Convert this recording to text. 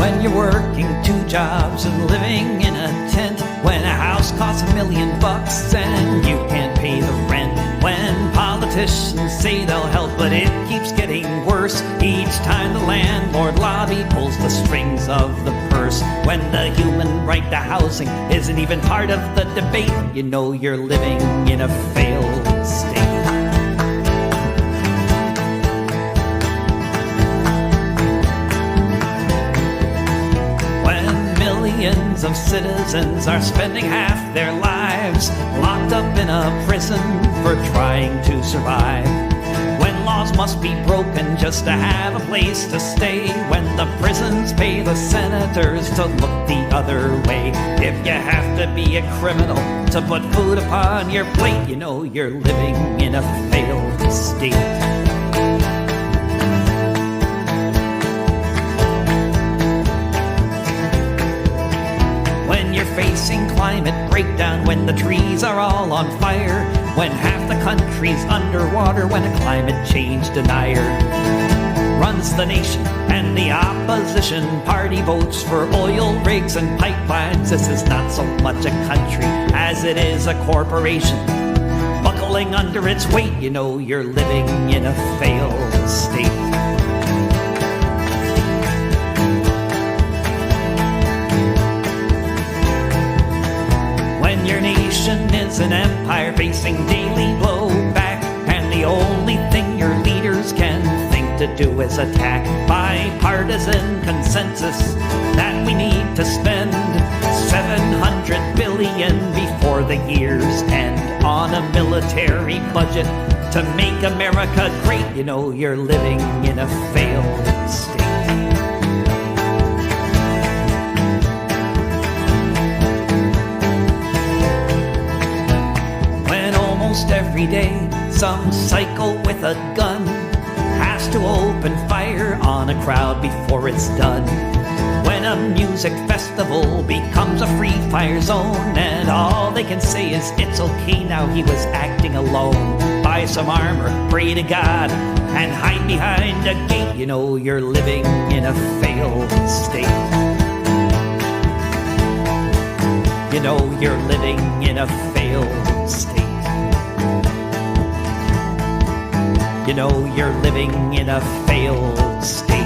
When you're working 2 jobs and living in a tent, when a house costs $1 million and you can't pay the rent, when politicians say they'll help but it keeps getting worse each time the landlord lobby pulls the strings of the purse, when the human right to housing isn't even part of the debate, you know you're living in a failed state. Millions of citizens are spending half their lives locked up in a prison for trying to survive. When laws must be broken just to have a place to stay. When the prisons pay the senators to look the other way. If you have to be a criminal to put food upon your plate, you know you're living in a failed state. Facing climate breakdown, when the trees are all on fire, when half the country's underwater, when a climate change denier runs the nation and the opposition party votes for oil rigs and pipelines. This is not so much a country as it is a corporation buckling under its weight. You know you're living in a failed state. Your nation is an empire facing daily blowback, and the only thing your leaders can think to do is attack. Bipartisan consensus that we need to spend $700 billion before the year's end on a military budget to make America great. You know you're living in a failed state. Every day, some psycho with a gun has to open fire on a crowd before it's done. When a music festival becomes a free fire zone, and all they can say is it's okay now, he was acting alone. Buy some armor, pray to God, and hide behind a gate. You know you're living in a failed state. You know you're living in a failed state. You know you're living in a failed state.